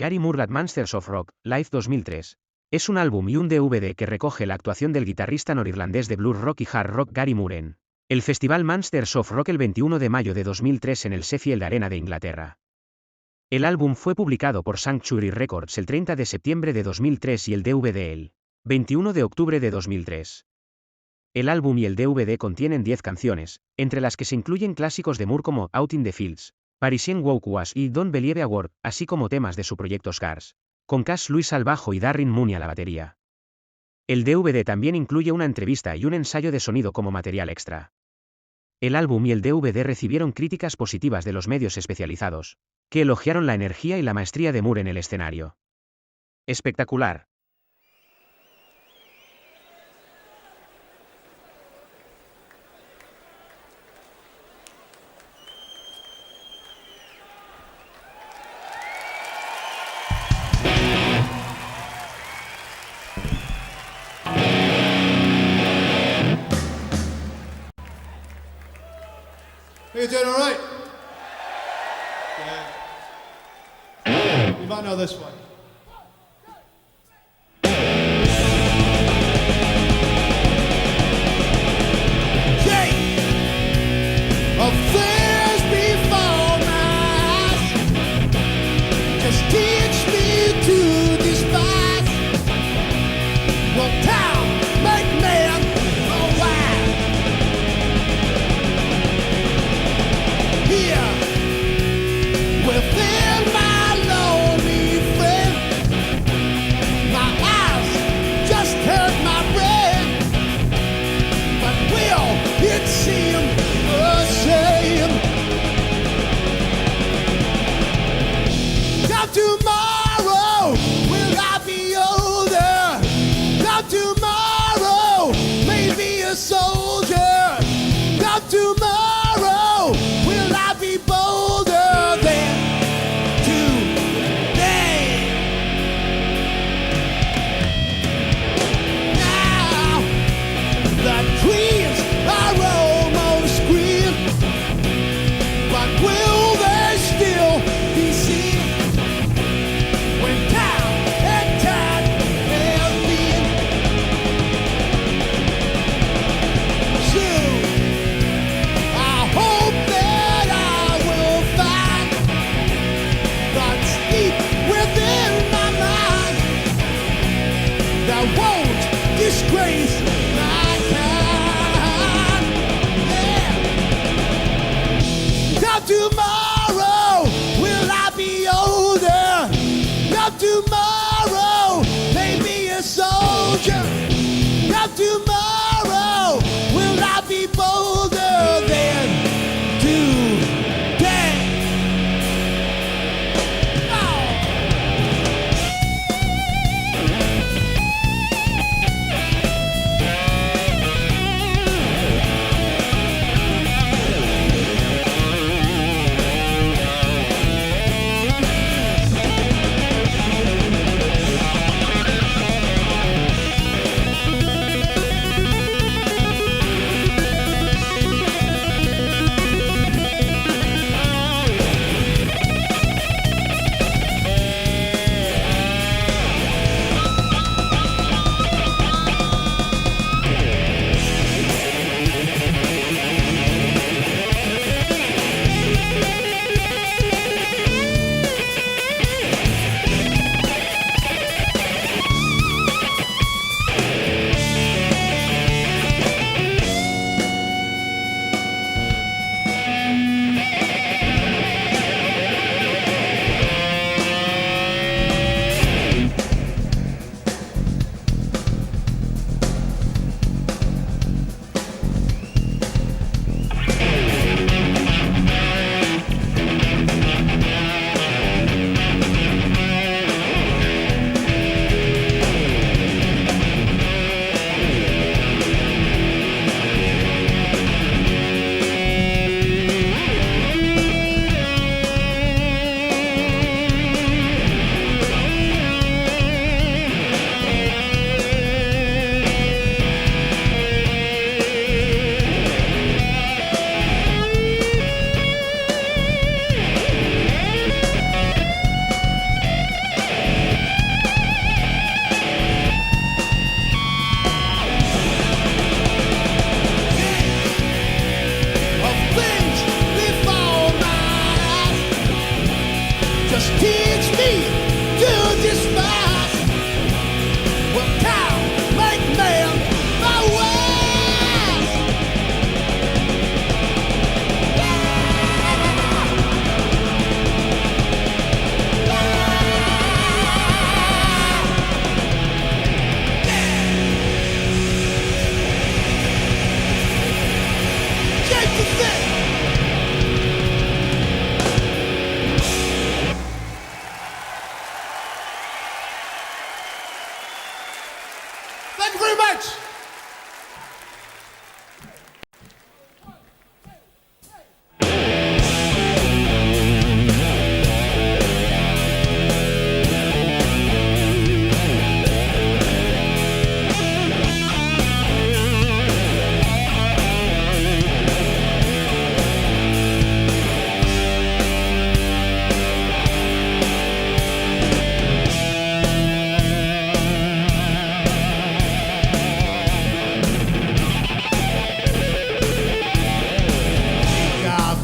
Gary Moore at Masters of Rock, Live 2003. Es un álbum y un DVD que recoge la actuación del guitarrista norirlandés de blues rock y hard rock Gary Moore en el Festival Masters of Rock el 21 de mayo de 2003 en el Sheffield Arena de Inglaterra. El álbum fue publicado por Sanctuary Records el 30 de septiembre de 2003 y el DVD el 21 de octubre de 2003. El álbum y el DVD contienen 10 canciones, entre las que se incluyen clásicos de Moore como Out in the Fields, Parisian Walk Was y Don't Believe a Word, así como temas de su proyecto Scars, con Cass Lewis al bajo y Darren Mooney a la batería. El DVD también incluye una entrevista y un ensayo de sonido como material extra. El álbum y el DVD recibieron críticas positivas de los medios especializados, que elogiaron la energía y la maestría de Moore en el escenario. Espectacular. Are you doing all right? Yeah. You might know this one. Of things before my eyes, just teach me to despise what time make man go wild. Here, within my lonely frame, my eyes just hurt my brain, but will it seem the same? Come tomorrow, will I be older? Come tomorrow, maybe a soldier. Come tomorrow, will I be bolder than today? Now, the trees are almost green, but will they still be seen when time and tide have been? Soon, I hope that I will find thoughts deep within my mind that won't disgrace my kind. Yeah. Come tomorrow, will I be older? Come tomorrow, maybe a soldier. Come tomorrow, will I be bolder than today? Oh.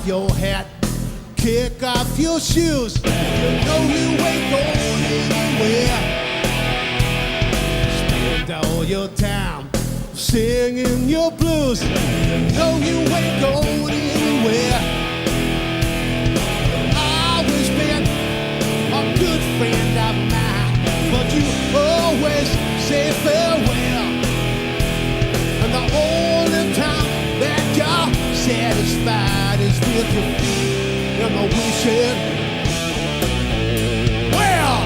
off your hat, kick off your shoes. You know you ain't going anywhere. Spend all your time singing your blues. You know you ain't going anywhere. Always been a good friend of mine, but you always say farewell. And the only time that you're satisfied is with your feet and the wishing. Well,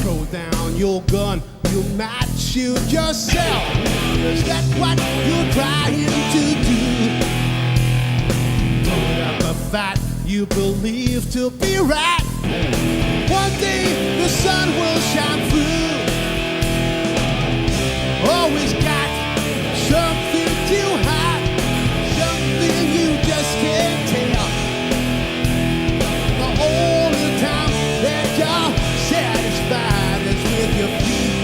throw down your gun, you might shoot yourself. Is that what you're trying to do? Put up a fight you believe to be right. One day the sun will shine through. Always got something to hide, something you just can't tell. The only time that you're satisfied is with your feet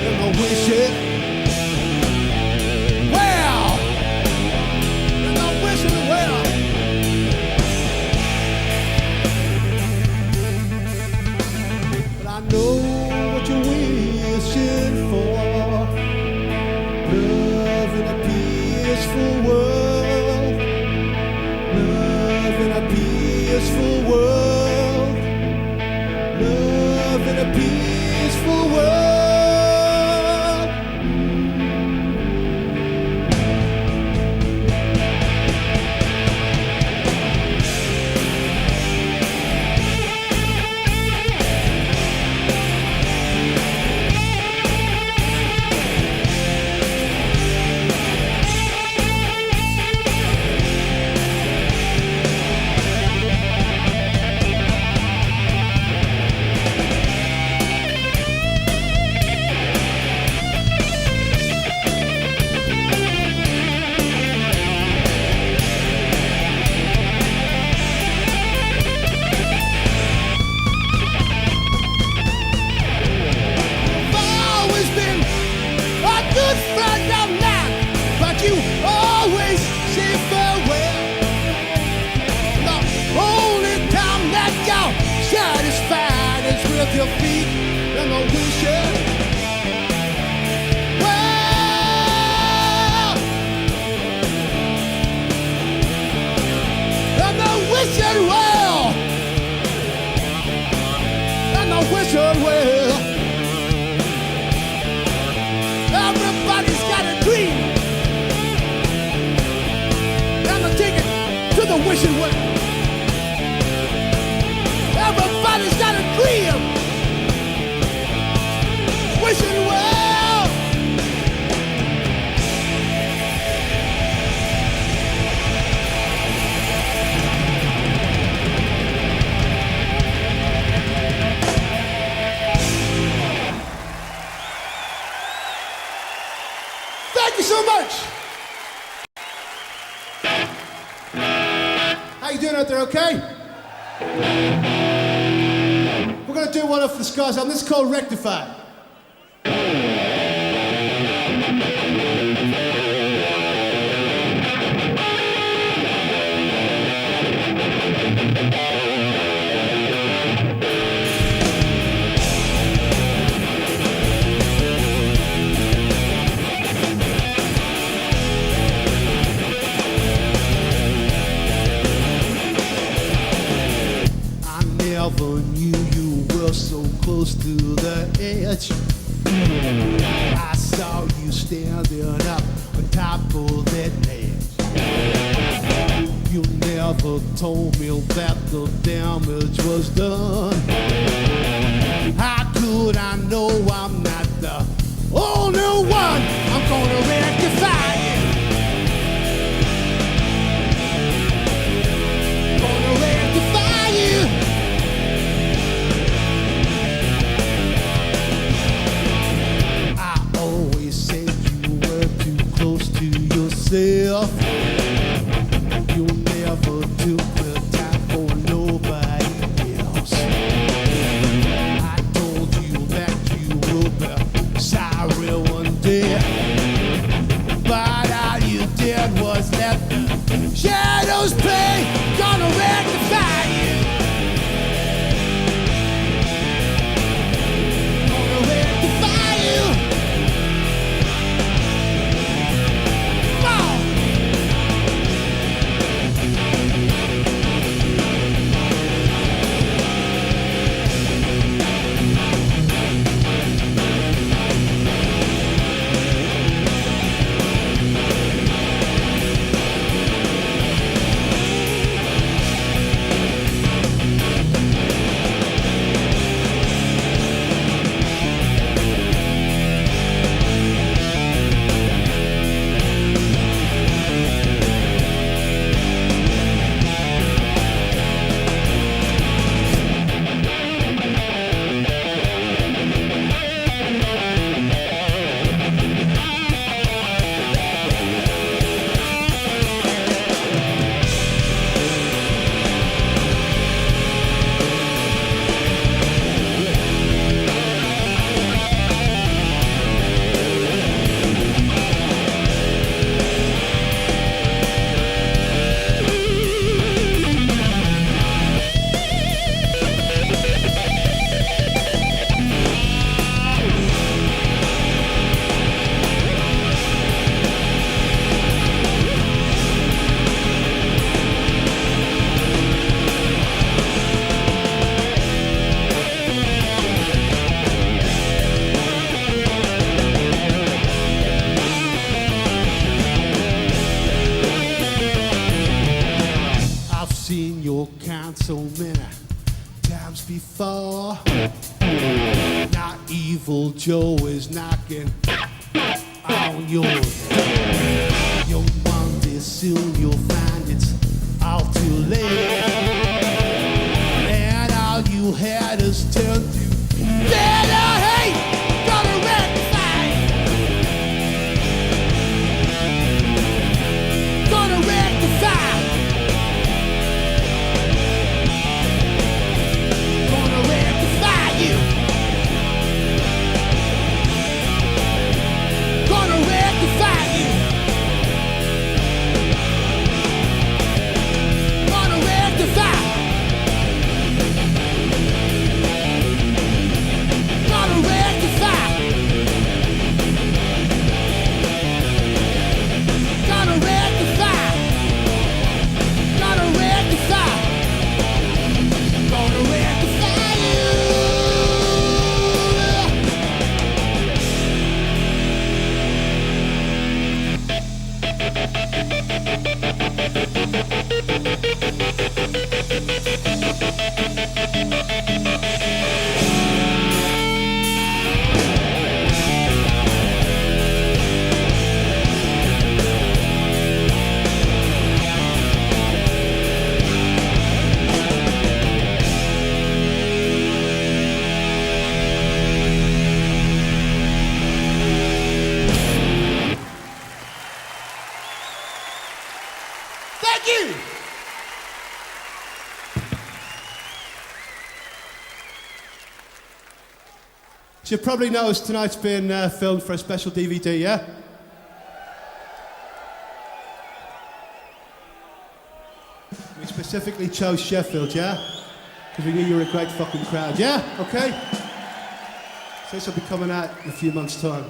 and the wishing. Well, and the wishing well. I know what you're wishing for. Love in a peaceful world. Love in a peaceful world. Love in a peaceful world. Your feet and the wishing. Well, and the wishing well, and the wishing well. Everybody's got a dream, and they take it to the wishing well. Everybody's got a dream. Wishing well. Thank you so much. How you doing out there, okay? We're gonna do one off the Scars album. This is called Rectify. Never knew you were so close to the edge. I saw you standing up on top of that ledge. You never told me that the damage was done. How could I know I'm not the only one? I'm gonna rectify it. Gonna rectify you. Yourself. You never took the time for nobody else. count so many times before. Now evil Joe is knocking on your door. You'll one day soon you'll find it's all too late, and all you had is turn to dead or hate. Gonna rectify, gonna rectify, gonna rectify you, gonna rectify you, gonna rectify, gonna rectify, gonna rectify, gonna rectify, gonna rectify you. Thank you. So you probably noticed tonight's been filmed for a special DVD, yeah? We specifically chose Sheffield, yeah? Because we knew you were a great fucking crowd, yeah? Okay? So this will be coming out in a few months' time.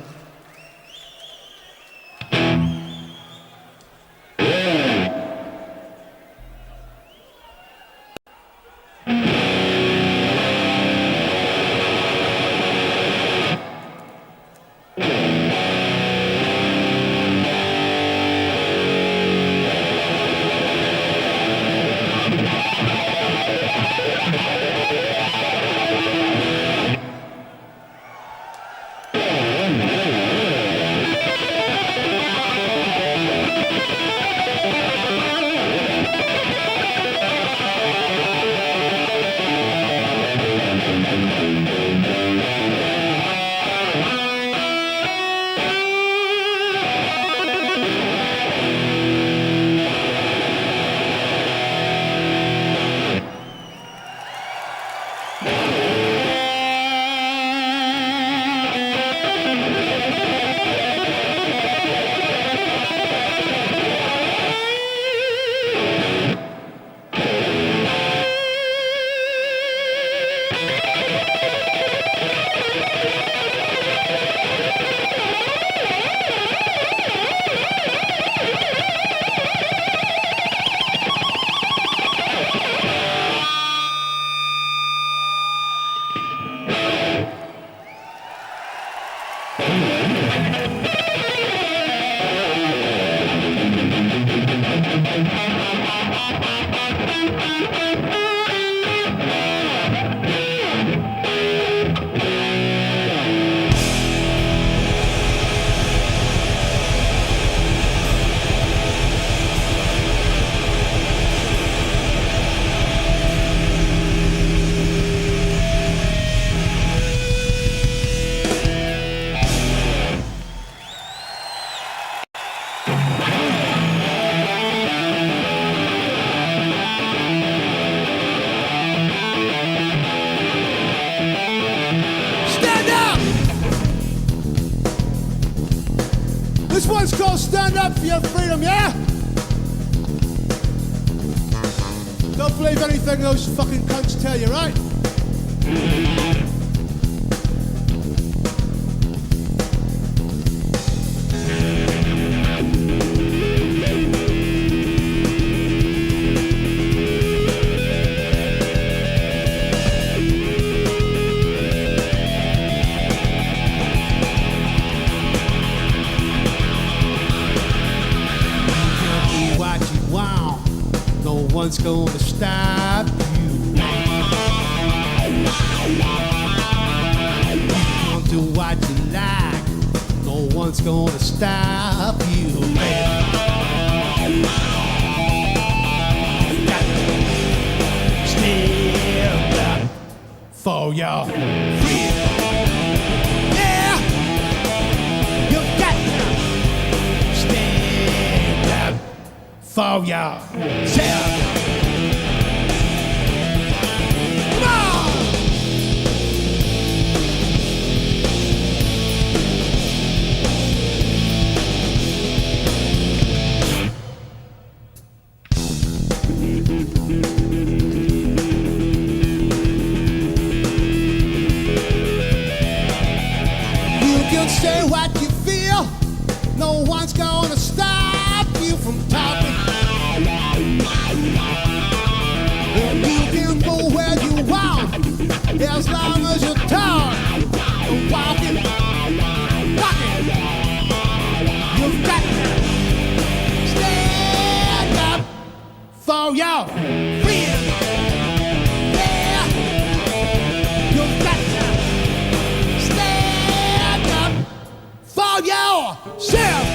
This one's called Stand Up for Your Freedom, yeah? Don't believe anything those fucking cunts tell you, right? One's gonna stop gonna stop you, man. You got to stand up for your freedom. Yeah, you got to stand up for yourself. Say what you feel, no one's gonna stop you from talking. And you can go where you want, as long as you talk, walking, walking. You've got to stand up for your freedom. Yeah, you've got to stand up for yourself.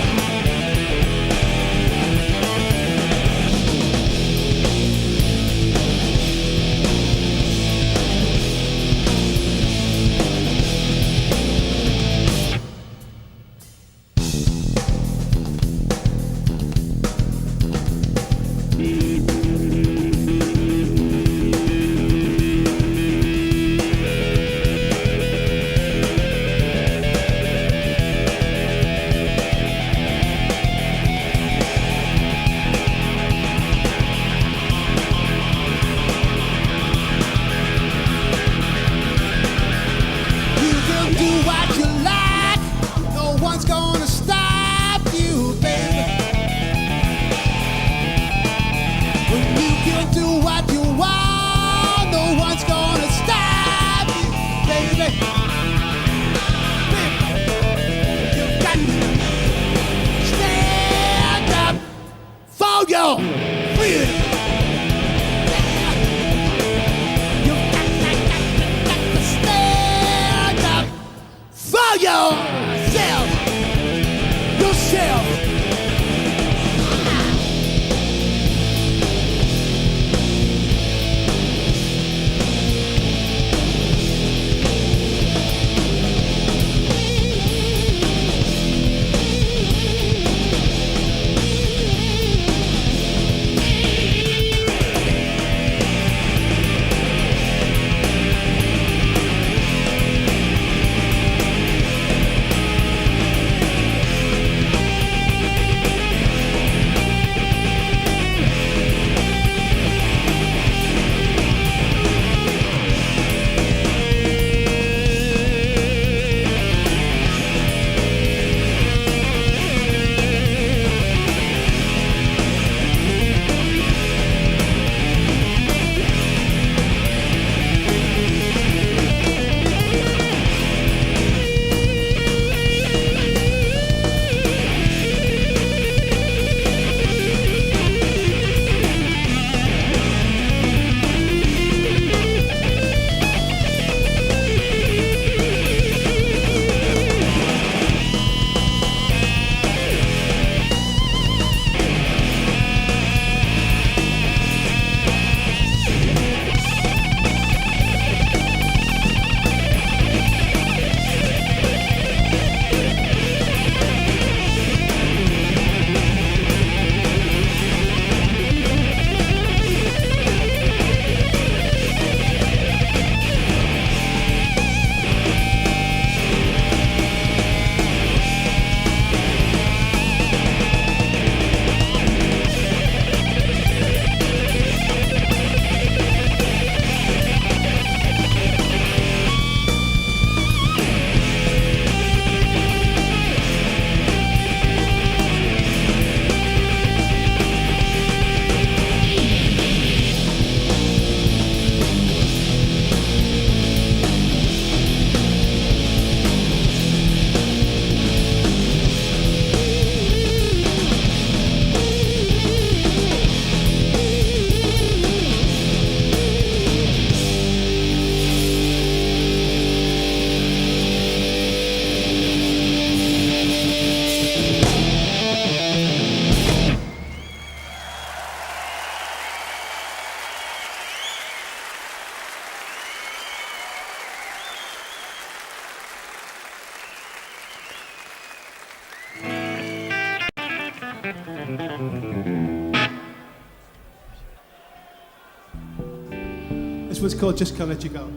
This one's called Just Can't Let You Go.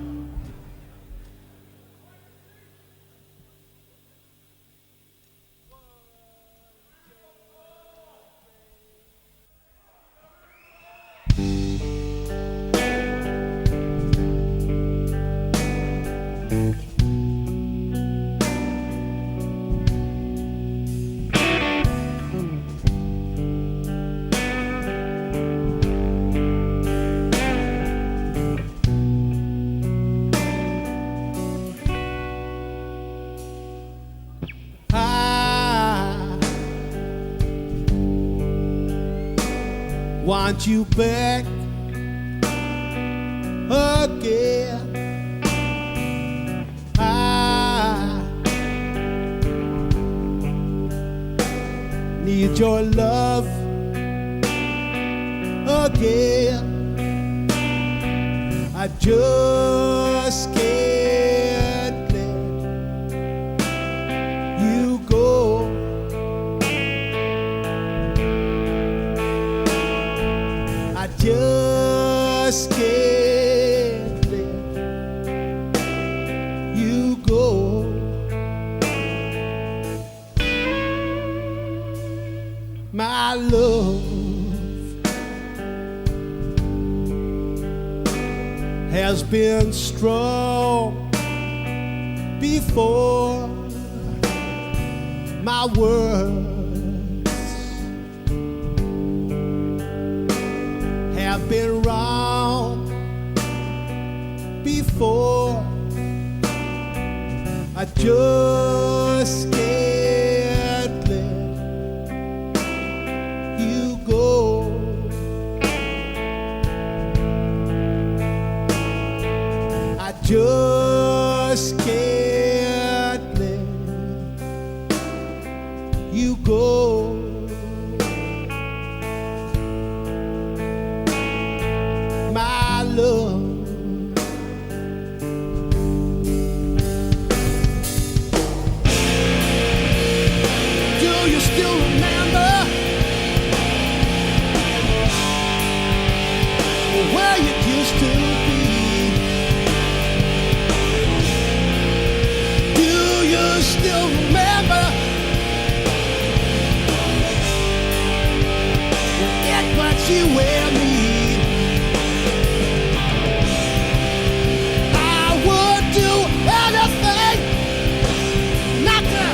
Want you back again. I need your love again. I just can't let you go. I just can't let you go. My love has been strong before. My words have been wrong before. I just can't let you go. I just can't let you go. My love, do you still remember where you used to be? Do you still remember it was you and me? I would do anything not to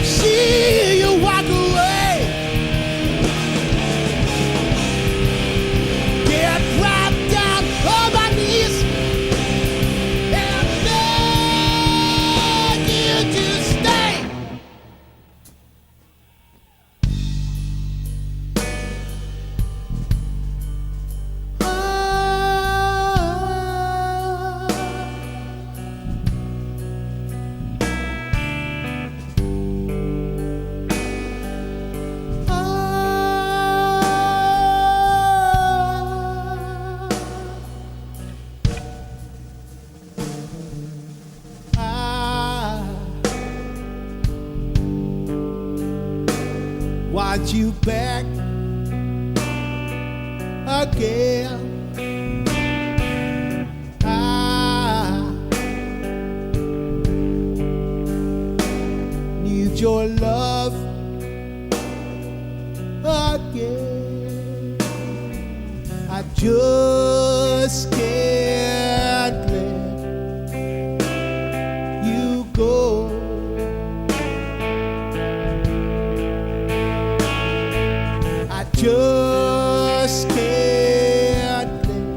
see you walk away. Get right down on my knees and beg you to stay. I want you back again. I need your love again. I just can't let you go. I just can't let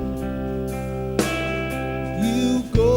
you go.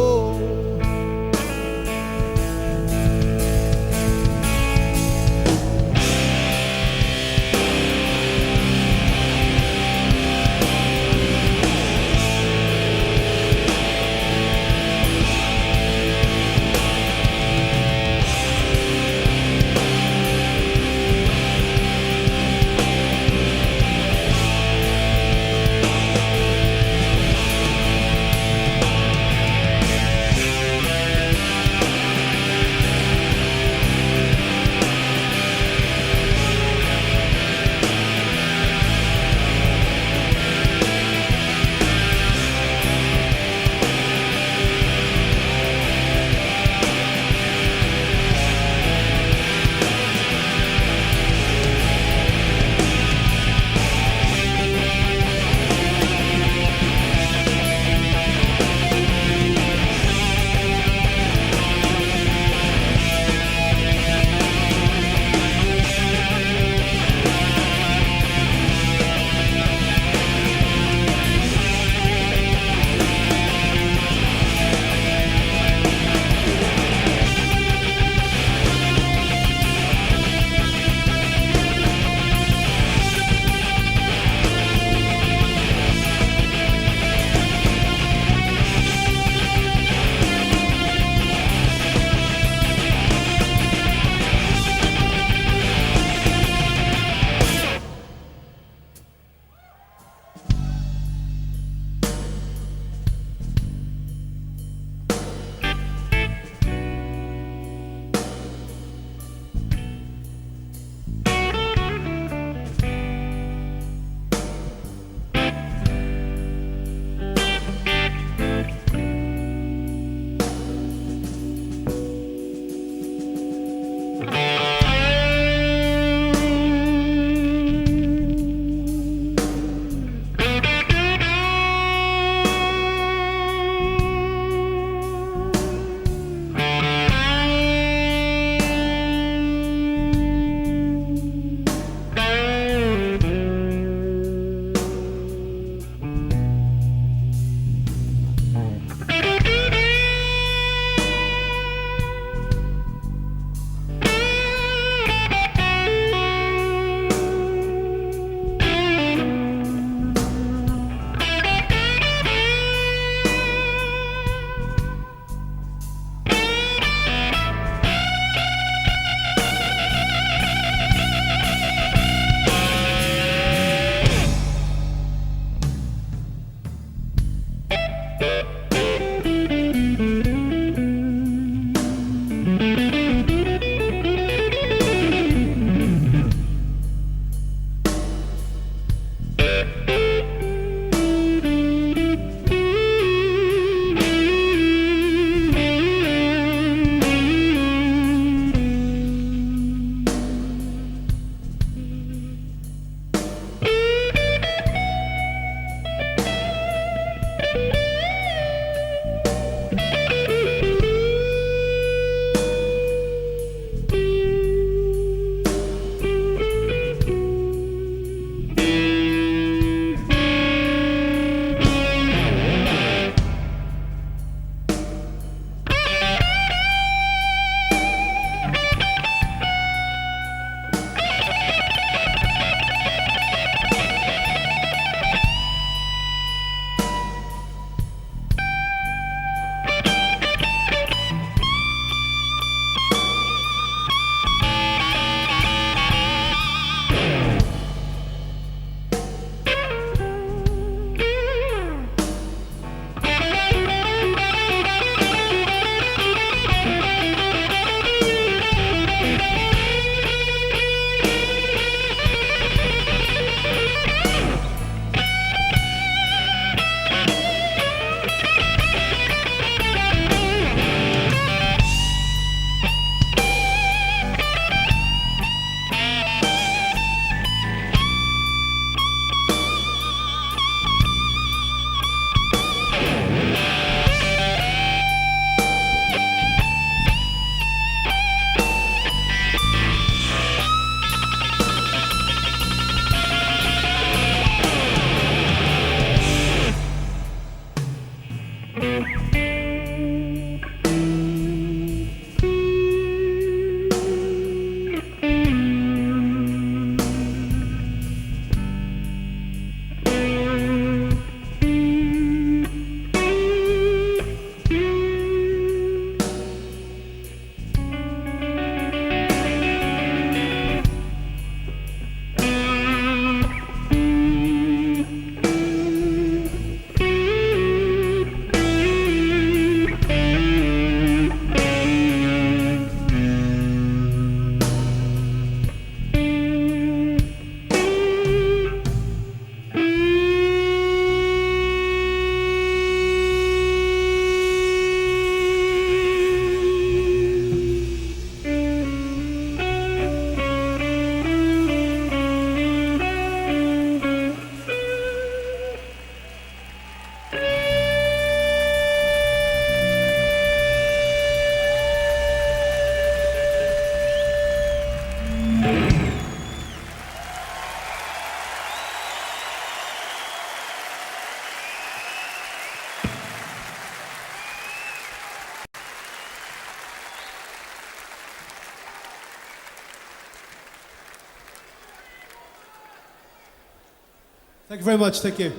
Thank you very much. Thank you.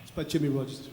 It's by Jimmy Rogers.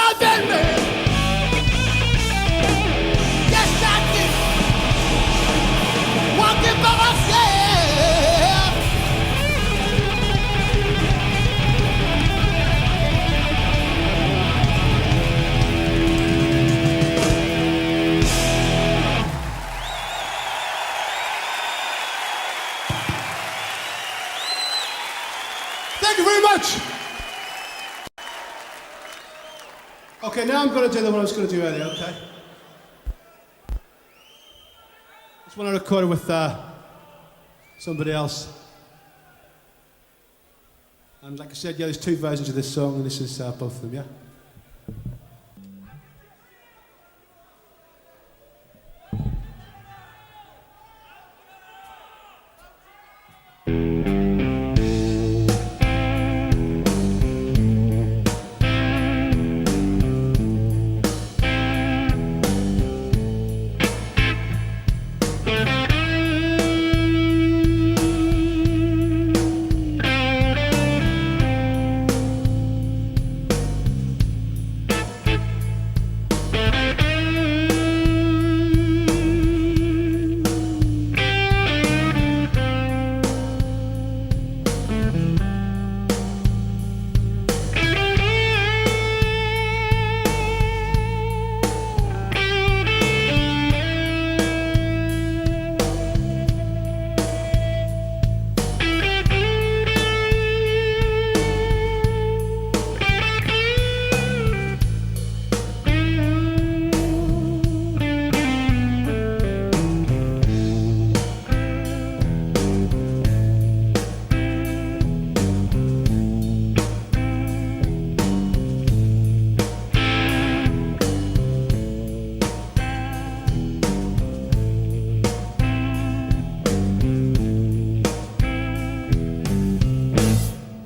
more than me. Yes, I did. Walking by myself. Thank you very much. Okay, now I'm going to do the one I was going to do earlier, okay? This one I recorded with somebody else. And like I said, yeah, there's two versions of this song, and this is both of them, yeah?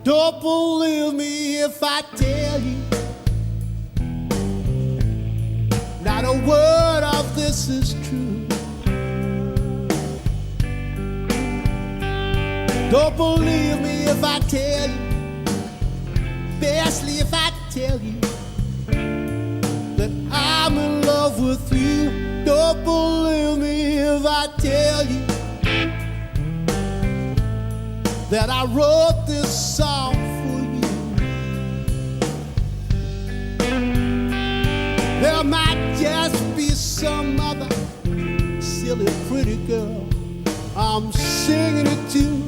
Don't believe me if I tell you not a word of this is true. Don't believe me if I tell you, especially if I tell you that I'm in love with you. Don't believe me if I tell you that I wrote this song for you. There might just be some other silly pretty girl I'm singing it to.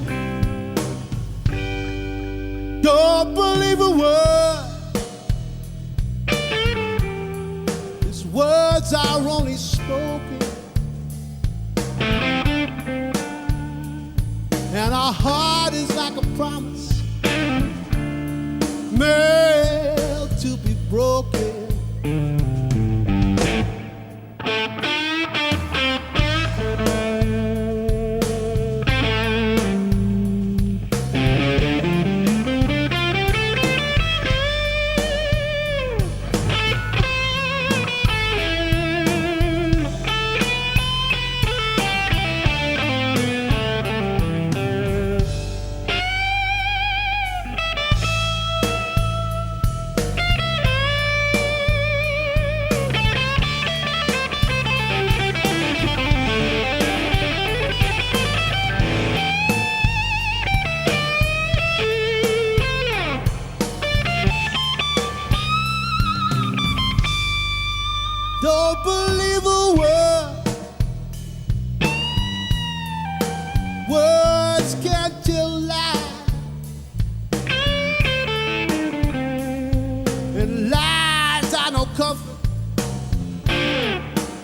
Don't believe a word. These words are only spoken, and our heart is like a promise made to be broken. Don't believe a word. Words can't tell lies, and lies are no comfort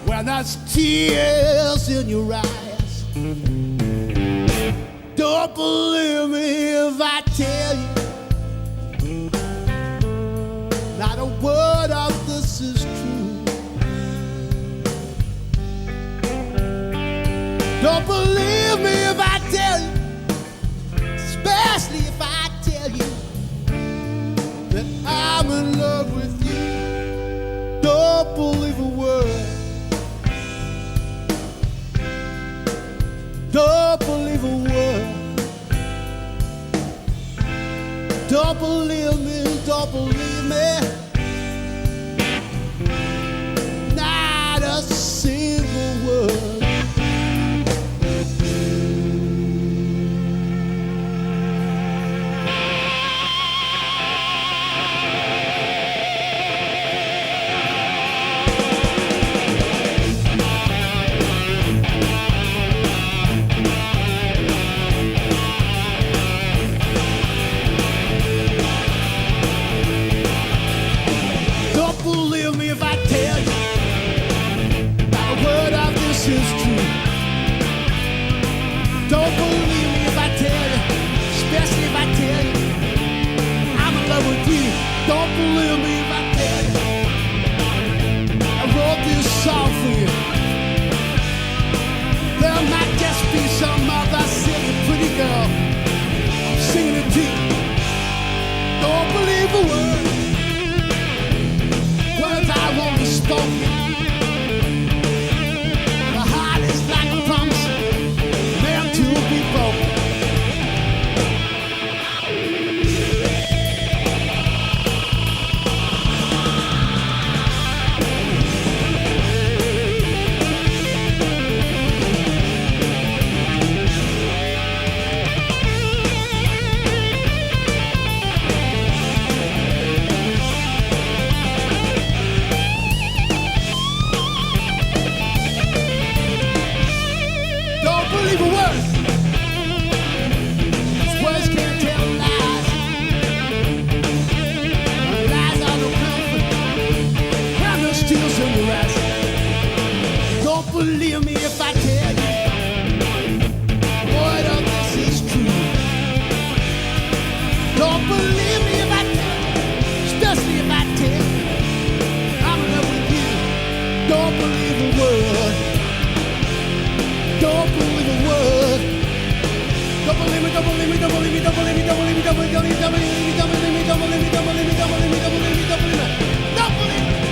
when there's tears in your eyes. Don't believe me if I tell you not a word of this is true. Don't believe me if I tell you, especially if I tell you that I'm in love with you. Don't believe a word. Don't believe a word. Don't believe me, don't believe me. with you. Don't believe me if I tell you. I wrote this song for you. There might just be some other silly pretty girl. I'm singing it to you. Don't believe a word. Words I won't be spoken. The heart is like a promise, meant to be broken. Believe a word. These words can't tell lies. Lies are no comfort. And there's tears in your eyes. Don't believe me if I tell you. What of this is true. Don't believe me if I tell you. Especially if I tell you I'm in love with you. Don't believe a word. Don't believe a word. Don't believe me, don't believe me, don't believe me, don't believe me, don't believe me, don't believe me, don't believe me, don't believe me, don't believe me, don't believe me, don't believe me, don't believe me, don't believe me, don't believe me.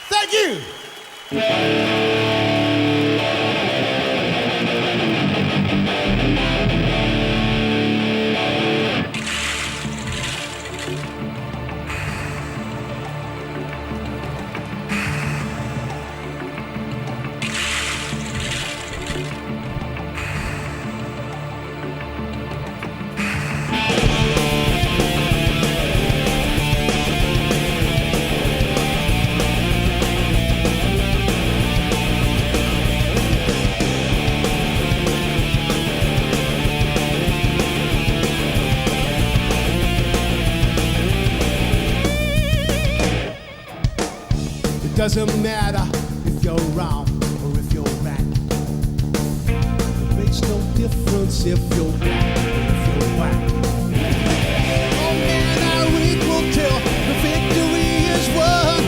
Thank you. It doesn't matter if you're wrong or if you're right. It makes no difference if you're black or if you're white. Oh man, our equal till the victory is won.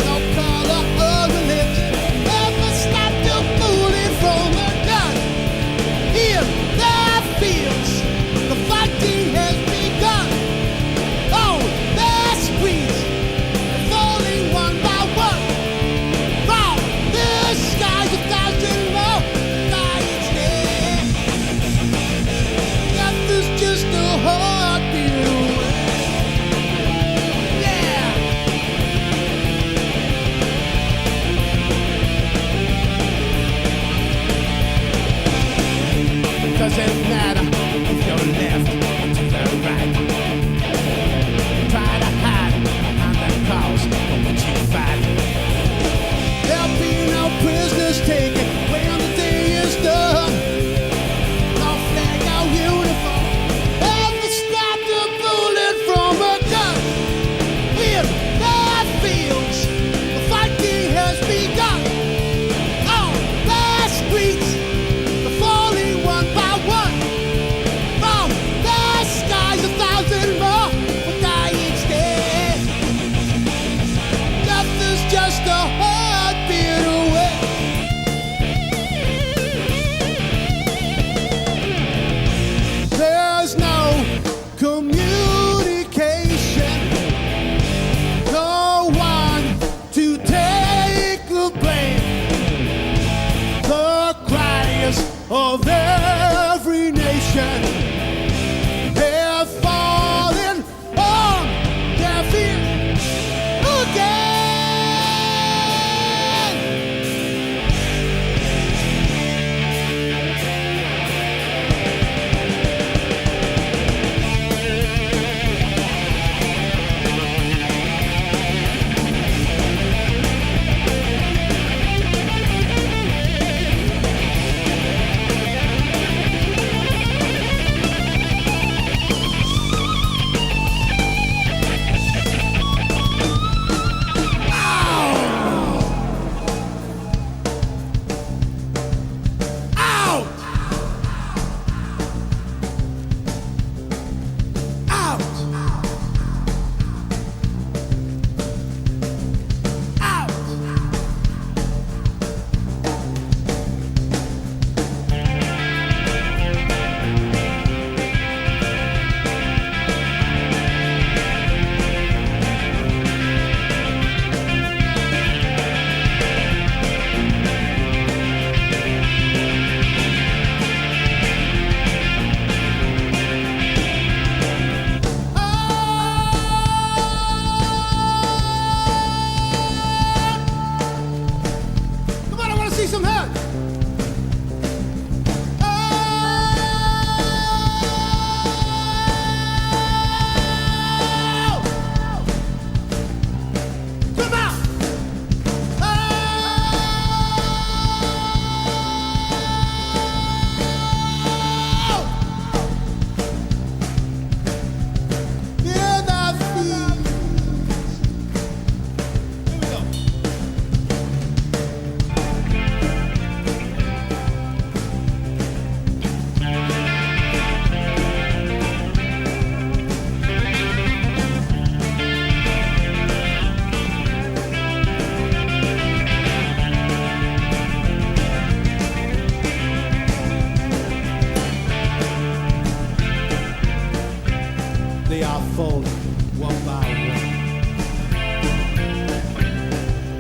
No color or religion ever stop the bullet from a gun. In their fields, the fighting has begun. On their screens, falling one by one. From the sky, 1,000 more lights there.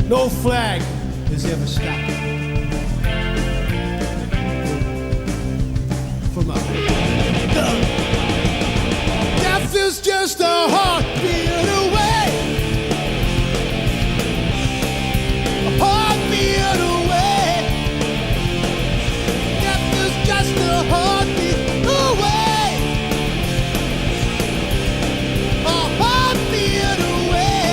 No flag has ever stopped from a gun. Death is just a heartbeat away. A heartbeat away. Death is just a heartbeat away. A heartbeat away.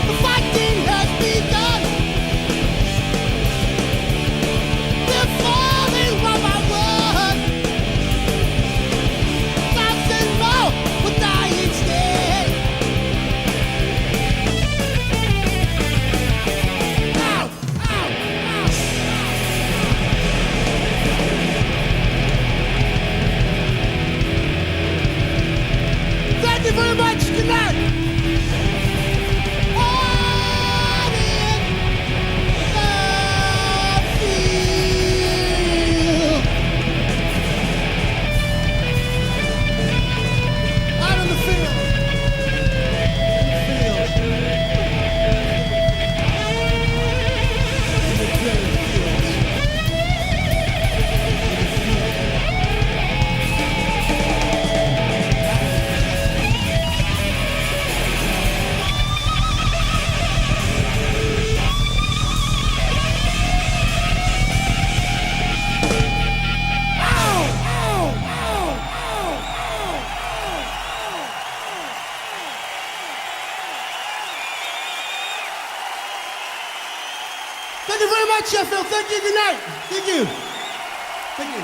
The fighting has begun. They're falling one by one. Thousands more will die instead. Ow, ow, ow. Thank you very much. Good night. On in the field. Out in the field. Fields. In the playing fields. Ow, ow, ow, ow, ow. Thank you very much, Sheffield. Thank you. Good night. Thank you. Thank you.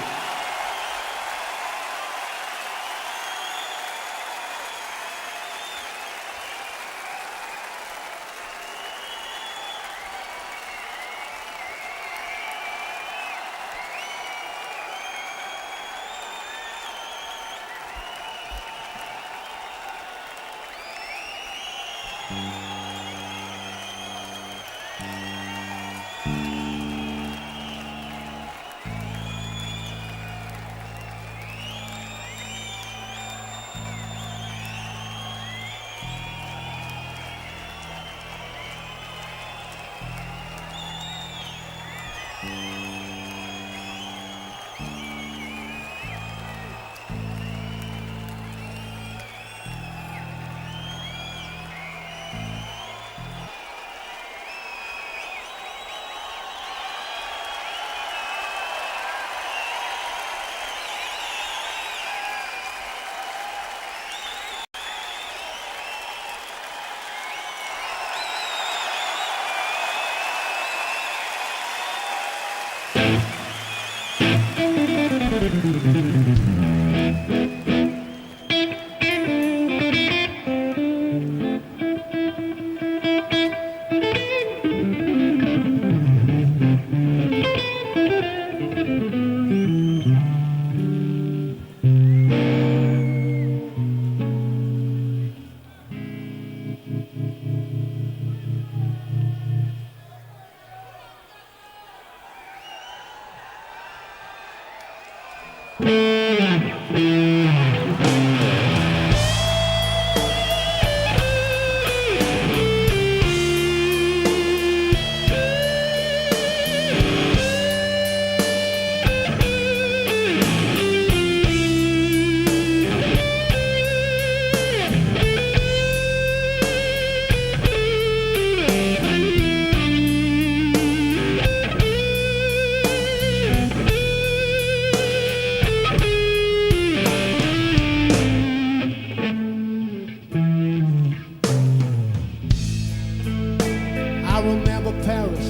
I remember Paris,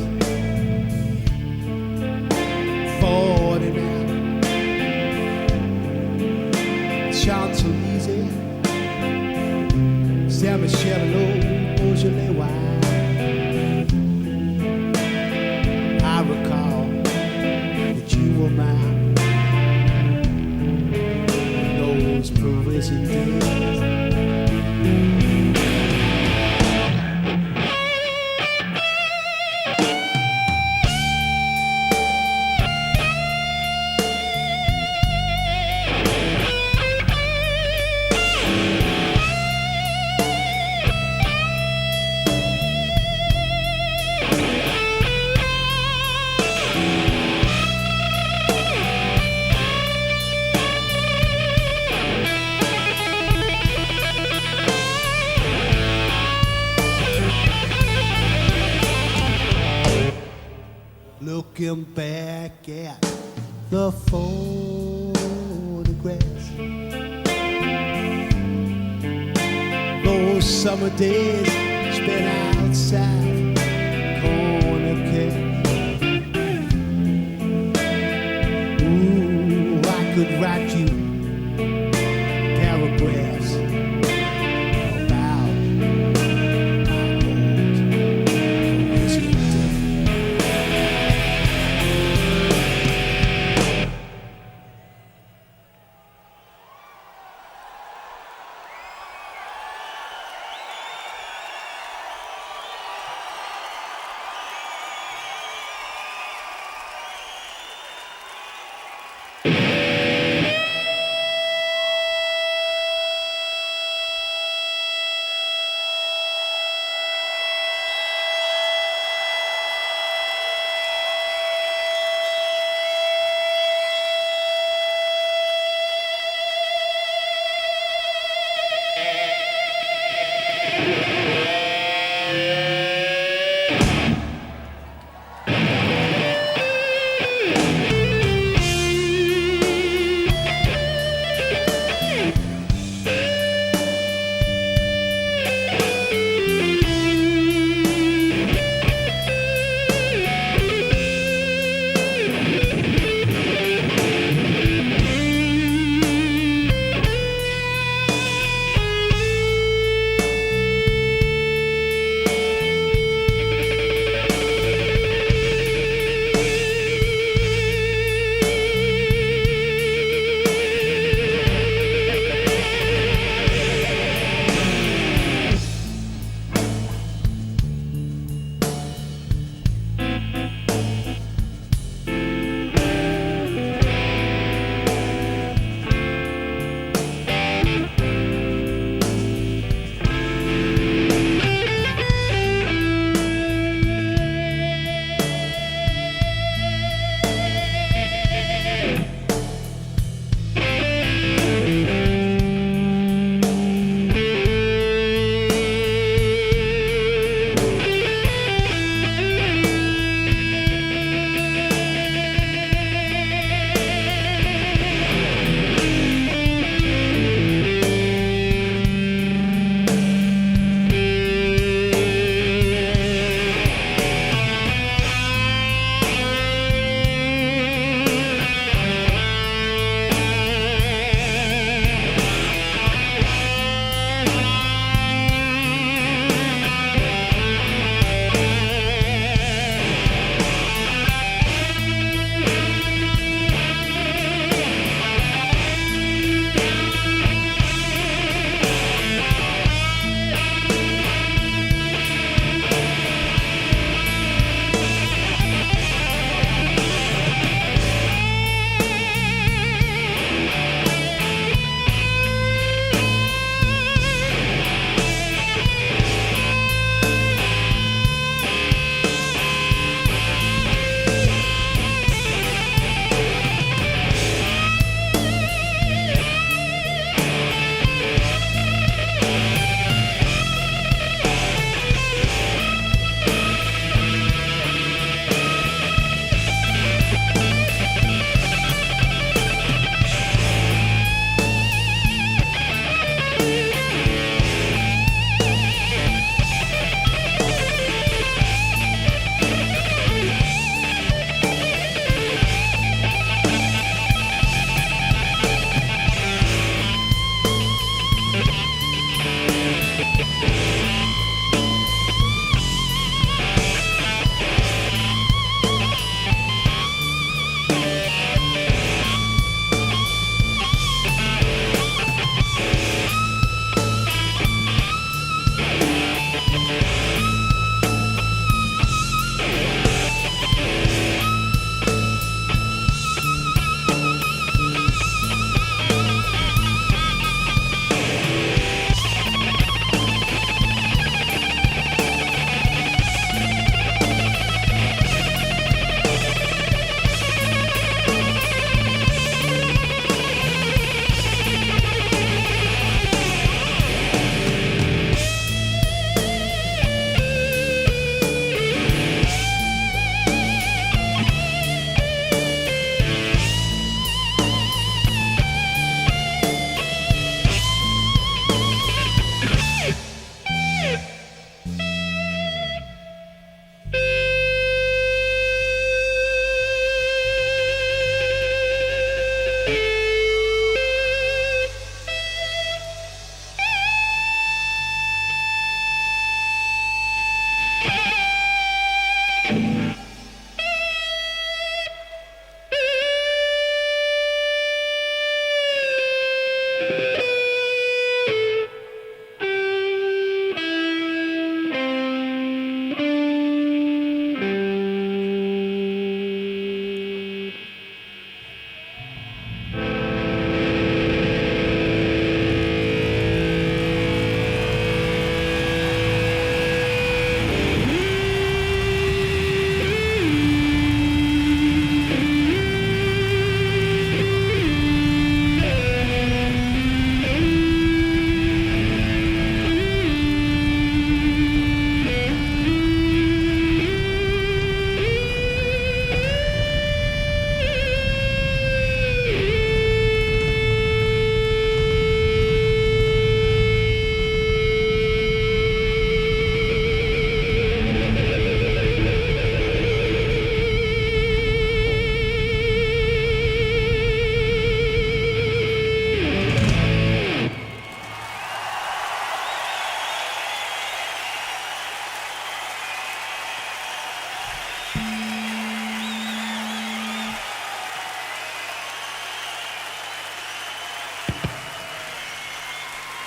49, Champs-Élysées, Saint-Michel and Old Beaujolais wine. I recall that you were mine in those Parisian days. looking back at the photographs. Those summer days spent outside corner case. Ooh, I could write you paragraphs about my old perspective.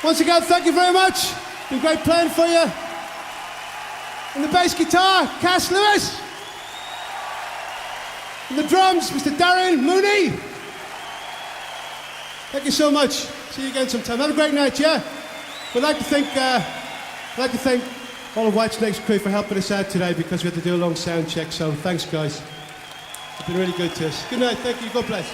Once again, thank you very much. Been great playing for you. And the bass guitar, Cass Lewis. And the drums, Mr. Darren Mooney. Thank you so much. See you again sometime. Have a great night, yeah? We'd like to thank all of Whitesnake's crew for helping us out today because we had to do a long sound check, so thanks, guys. You've been really good to us. Good night, thank you, God bless.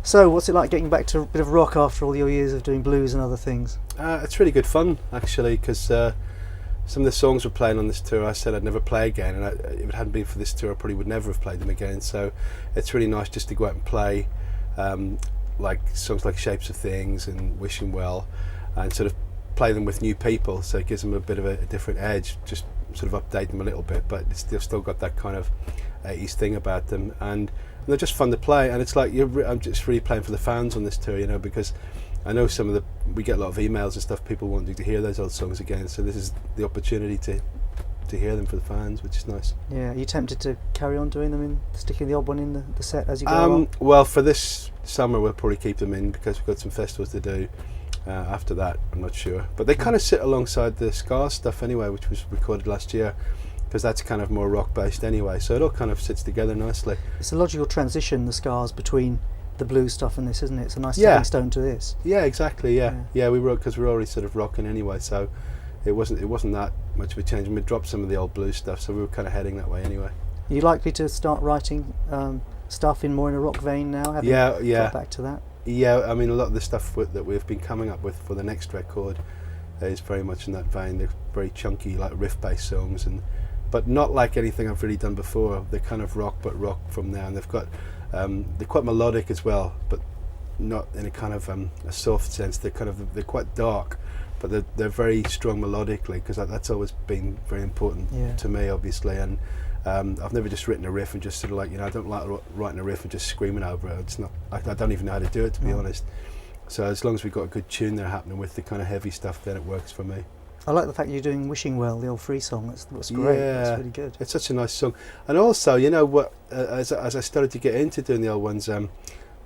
So, what's it like getting back to a bit of rock after all your years of doing blues and other things? It's really good fun, actually, because some of the songs we're playing on this tour, I said I'd never play again, and if it hadn't been for this tour, I probably would never have played them again. So, it's really nice just to go out and play, like songs like Shapes of Things and Wishing Well, and sort of play them with new people. So it gives them a bit of a different edge, just sort of update them a little bit, but they've still got that kind of 80s thing about them, and they're just fun to play. And it's like I'm just really playing for the fans on this tour, you know, because I know we get a lot of emails and stuff, people wanting to hear those old songs again, so this is the opportunity to hear them for the fans, which is nice. Yeah, are you tempted to carry on doing them, and sticking the odd one in the set as you go along? Well, for this summer we'll probably keep them in because we've got some festivals to do. After that, I'm not sure, but they kind of sit alongside the Scars stuff anyway, which was recorded last year, because that's kind of more rock based anyway, so it all kind of sits together nicely. It's a logical transition, the Scars, between the blues stuff and this, isn't it? It's a nice stepping stone to this. Yeah, exactly. Yeah, we wrote because we were already sort of rocking anyway, so it wasn't that much of a change, and we dropped some of the old blues stuff, so we were kind of heading that way anyway. Are you likely to start writing stuff in more in a rock vein now? Having got back to that. Yeah, I mean, a lot of the stuff that we've been coming up with for the next record is very much in that vein. They're very chunky, like riff-based songs, but not like anything I've really done before. They're kind of rock, but rock from there, and they've got they're quite melodic as well, but not in a kind of a soft sense. They're quite dark, but they're very strong melodically, because that's always been very important to me, obviously. And I've never just written a riff and just sort of like, I don't like writing a riff and just screaming over it. It's not. I don't even know how to do it, to be honest. So as long as we've got a good tune there happening with the kind of heavy stuff, then it works for me. I like the fact you're doing Wishing Well, the old free song. That's great. Yeah, that's really good. It's such a nice song. And also, what as I started to get into doing the old ones,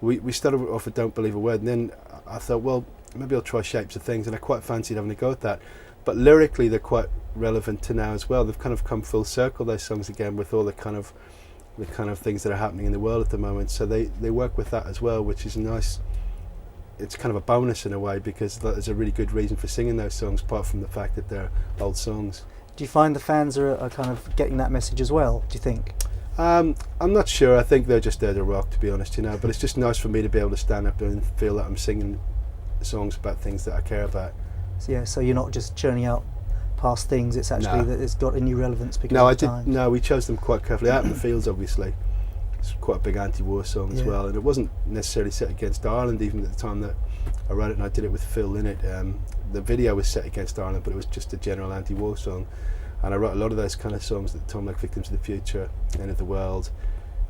we started off with Don't Believe a Word, and then I thought, well, maybe I'll try Shapes of Things, and I quite fancied having a go at that. But lyrically, they're quite relevant to now as well. They've kind of come full circle, those songs, again, with all the kind of things that are happening in the world at the moment. So they work with that as well, which is nice. It's kind of a bonus in a way, because there's a really good reason for singing those songs, apart from the fact that they're old songs. Do you find the fans are kind of getting that message as well, do you think? I'm not sure. I think they're just there to rock, to be honest, but it's just nice for me to be able to stand up there and feel that I'm singing songs about things that I care about. So you're not just churning out past things, it's actually that it's got a new relevance because of the times. No, we chose them quite carefully. Out in the Fields, obviously, it's quite a big anti-war song as well, and it wasn't necessarily set against Ireland even at the time that I wrote it, and I did it with Phil in it. The video was set against Ireland, but it was just a general anti-war song, and I wrote a lot of those kind of songs at the time, like Victims of the Future, End of the World,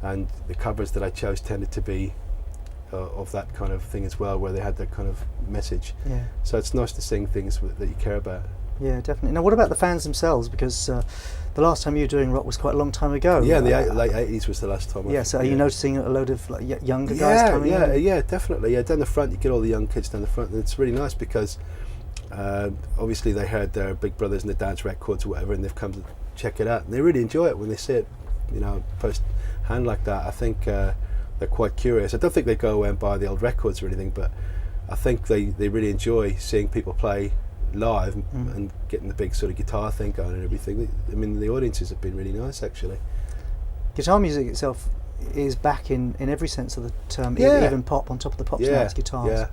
and the covers that I chose tended to be of that kind of thing as well, where they had that kind of message. So it's nice to sing things that you care about. Yeah, definitely. Now, what about the fans themselves? Because the last time you were doing rock was quite a long time ago. Yeah, in the late 80s was the last time. So are you noticing a load of younger guys coming in? Yeah, definitely. Yeah, down the front, you get all the young kids down the front, and it's really nice because obviously they heard their big brothers in the dance records or whatever, and they've come to check it out, and they really enjoy it when they see it, first hand like that. I think they're quite curious. I don't think they go away and buy the old records or anything, but I think they really enjoy seeing people play live and getting the big sort of guitar thing going and everything. I mean, the audiences have been really nice, actually. Guitar music itself is back in every sense of the term, even pop on top of the pops now, it's guitars.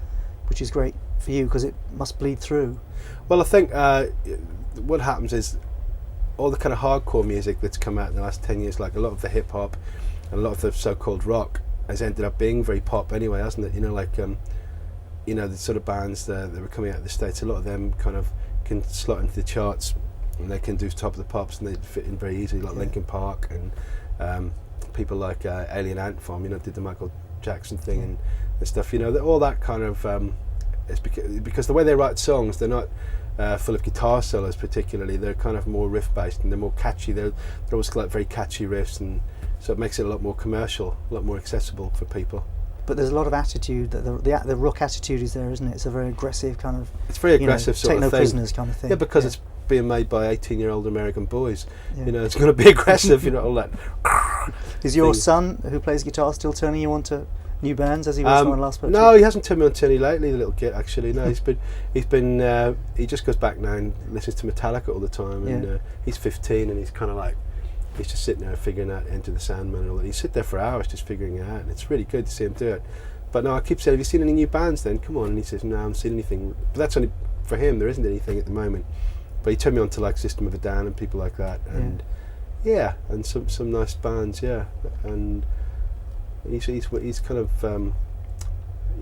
which is great for you because it must bleed through. Well, I think what happens is all the kind of hardcore music that's come out in the last 10 years, like a lot of the hip hop and a lot of the so-called rock, has ended up being very pop anyway, hasn't it? You know, like the sort of bands that were coming out of the States, a lot of them kind of can slot into the charts, and they can do top of the pops, and they fit in very easily, like Linkin Park and people like Alien Ant Farm, did the Michael Jackson thing and stuff. All that kind of it's because the way they write songs, they're not full of guitar solos particularly. They're kind of more riff based, and they're more catchy. They're always like very catchy riffs, and so it makes it a lot more commercial, a lot more accessible for people. But there's a lot of attitude. The rock attitude is there, isn't it? It's a very aggressive kind of. It's very aggressive sort of thing. Take no prisoners kind of thing. Yeah, because it's being made by 18-year-old American boys. Yeah. It's going to be aggressive. All that. Is your son, who plays guitar, still turning you on to new bands as he was when I last spoke to you? No, he hasn't turned me on to any lately. The little git actually. No, he just goes back now and listens to Metallica all the time. And he's 15 and he's kind of like. He's just sitting there figuring out Enter the Sandman and all that. He sit there for hours just figuring it out, and it's really good to see him do it. But no, I keep saying, have you seen any new bands then? Come on. And he says, no, I haven't seen anything. But that's only for him. There isn't anything at the moment. But he turned me on to like System of a Down and people like that. And and some nice bands, And he's kind of, I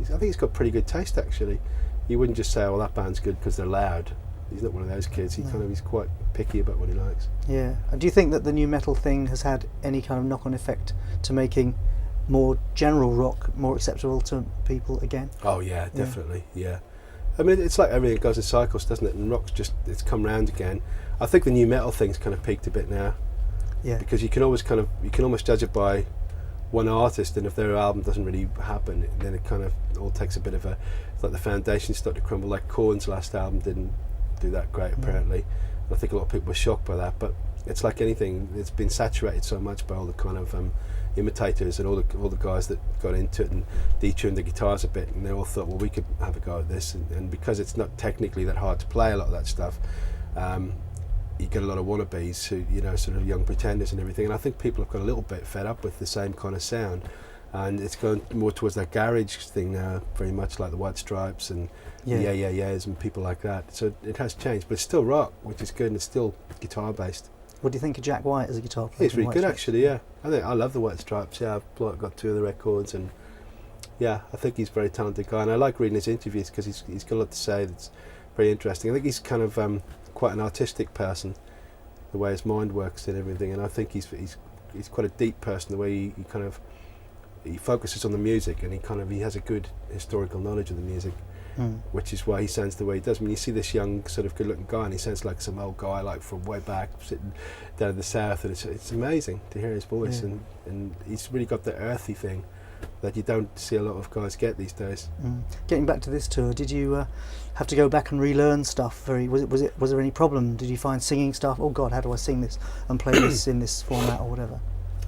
think he's got pretty good taste actually. You wouldn't just say, oh, well, that band's good because they're loud. He's not one of those kids. He's quite picky about what he likes. Yeah. And do you think that the new metal thing has had any kind of knock-on effect to making more general rock more acceptable to people again? Oh yeah, definitely. Yeah. I mean, it's like everything goes in cycles, doesn't it? And rock's it's come round again. I think the new metal thing's kind of peaked a bit now. Yeah. Because you can almost judge it by one artist, and if their album doesn't really happen, then it kind of all takes a bit of it's like the foundations start to crumble. Like Korn's last album didn't do that great apparently. I think a lot of people were shocked by that, but it's like anything, it's been saturated so much by all the kind of imitators and all the guys that got into it and detuned the guitars a bit, and they all thought, well, we could have a go at this, and because it's not technically that hard to play a lot of that stuff, you get a lot of wannabes who, sort of young pretenders and everything, and I think people have got a little bit fed up with the same kind of sound, and it's going more towards that garage thing now, very much like the White Stripes and the yeahs and people like that. So it has changed, but it's still rock, which is good, and it's still guitar based. What do you think of Jack White as a guitar player? He's really good actually, I love the White Stripes, I've got 2 of the records, and I think he's a very talented guy, and I like reading his interviews because he's got a lot to say that's very interesting. I think he's kind of quite an artistic person, the way his mind works and everything, and I think he's quite a deep person, the way he focuses on the music, and he has a good historical knowledge of the music, which is why he sounds the way he does. I mean, you see this young sort of good-looking guy, and he sounds like some old guy like from way back, sitting down in the south, and it's amazing to hear his voice, and he's really got the earthy thing that you don't see a lot of guys get these days. Getting back to this tour, did you have to go back and relearn stuff? Was there any problem? Did you find singing stuff? Oh God, how do I sing this and play this in this format or whatever?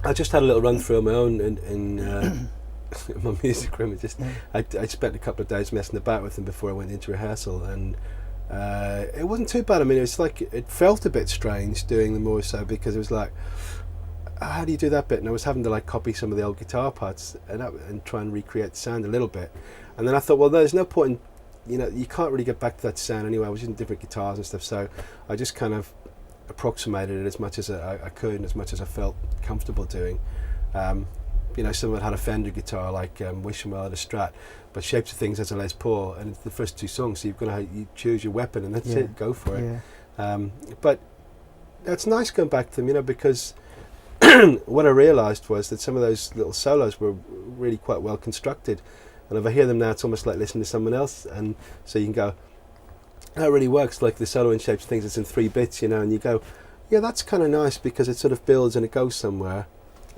I just had a little run through on my own in my music room. I spent a couple of days messing about with them before I went into rehearsal, and it wasn't too bad. I mean, it felt a bit strange doing them more so because it was like, how do you do that bit? And I was having to copy some of the old guitar parts and try and recreate the sound a little bit. And then I thought, well, there's no point in, you can't really get back to that sound anyway. I was using different guitars and stuff, so I just kind of approximated it as much as I could and as much as I felt comfortable doing. Someone had a Fender guitar like Wish 'Em Well at a Strat, but Shapes of Things has a Les Paul, and it's the first 2 songs, so you choose your weapon, and that's it, go for it. But it's nice going back to them, because what I realised was that some of those little solos were really quite well constructed, and if I hear them now, it's almost like listening to someone else, and so you can go, that really works, like the solo in Shapes of Things, it's in 3 bits, and you go, yeah, that's kind of nice because it sort of builds and it goes somewhere,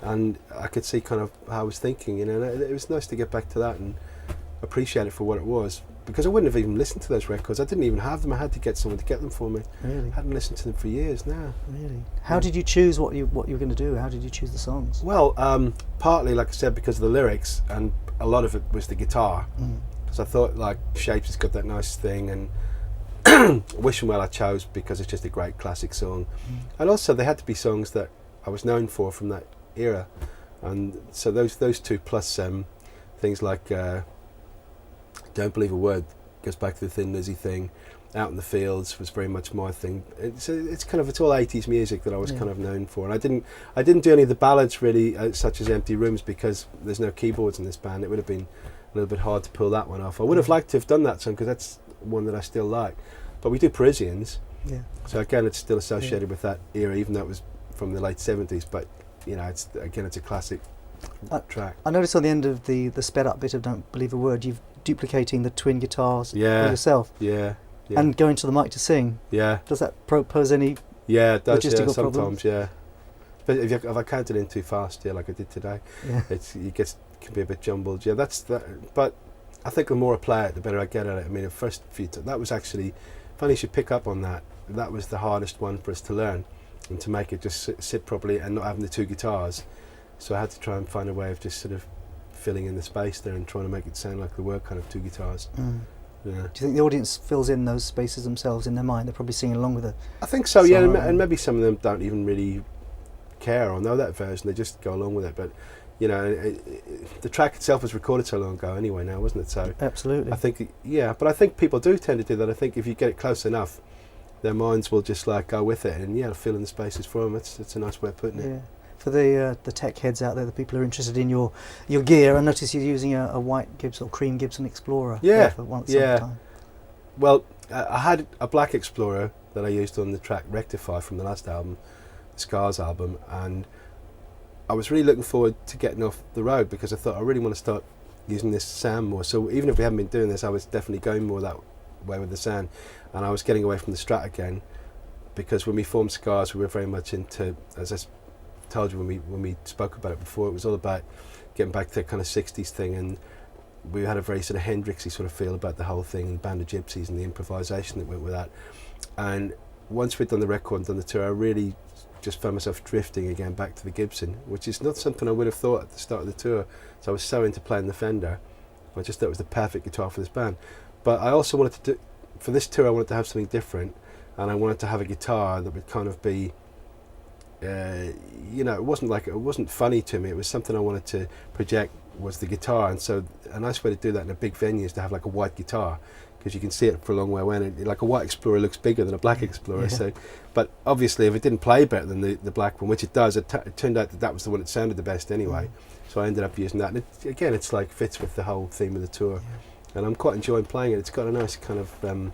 and I could see kind of how I was thinking, and it was nice to get back to that and appreciate it for what it was, because I wouldn't have even listened to those records. I didn't even have them. I had to get someone to get them for me. Really? I hadn't listened to them for years now. Really? How did you choose what you were going to do? How did you choose the songs? Well, partly, like I said, because of the lyrics, and a lot of it was the guitar, because I thought like Shapes has got that nice thing, and Wish 'Em Well I chose because it's just a great classic song, and also they had to be songs that I was known for from that era, and so those 2 plus things like Don't Believe a Word goes back to the Thin Lizzy thing. Out in the Fields was very much my thing. It's all 80s music that I was kind of known for, and I didn't do any of the ballads really, such as Empty Rooms, because there's no keyboards in this band. It would have been a little bit hard to pull that one off. I would have liked to have done that song because that's one that I still like. But we do Parisians, so again it's still associated with that era, even though it was from the late 70s. But you know, it's a classic track. I noticed on the end of the sped up bit of Don't Believe a Word, you've duplicating the twin guitars for yourself. Yeah. And going to the mic to sing. Yeah. Does that pose any it does, logistical sometimes, problems? yeah. But if I counted in too fast, like I did today, can be a bit jumbled. Yeah, that's that. But I think the more I play it, the better I get at it. I mean, the first few that was actually funny. You should pick up on that. That was the hardest one for us to learn, and to make it just sit properly and not having the two guitars. So I had to try and find a way of just sort of filling in the space there and trying to make it sound like there were kind of two guitars. Yeah. Do you think the audience fills in those spaces themselves in their mind? They're probably singing along with it. I think so, yeah, and maybe some of them don't even really care or know that version. They just go along with it. But you know, the track itself was recorded so long ago anyway now, wasn't it? So absolutely. I think, but I think people do tend to do that. I think if you get it close enough, their minds will just like go with it and fill in the spaces for them. It's a nice way of putting it. Yeah. For the tech heads out there, the people who are interested in your gear, I notice you're using a white Gibson or cream Gibson Explorer. For once time. Well, I had a black Explorer that I used on the track Rectify from the last album, the Scars album, and I was really looking forward to getting off the road because I thought I really want to start using this sound more. So even if we haven't been doing this, I was definitely going more that way with the sound, and I was getting away from the Strat again, because when we formed Scars, we were very much into, as I told you when we spoke about it before, it was all about getting back to that kind of 60s thing, and we had a very sort of Hendrixy sort of feel about the whole thing, and Band of Gypsies and the improvisation that went with that. And once we'd done the record and done the tour, I really just found myself drifting again back to the Gibson, which is not something I would have thought at the start of the tour. So I was so into playing the Fender, I just thought it was the perfect guitar for this band. But I also wanted to do, for this tour, I wanted to have something different, and I wanted to have a guitar that would kind of be, it wasn't funny to me. It was something I wanted to project was the guitar, and so a nice way to do that in a big venue is to have like a white guitar, because you can see it for a long way away. And like a white Explorer looks bigger than a black Explorer. So, but obviously, if it didn't play better than the black one, which it does, it turned out that was the one that sounded the best anyway. So I ended up using that. And again, it's like fits with the whole theme of the tour, and I'm quite enjoying playing it. It's got a nice kind of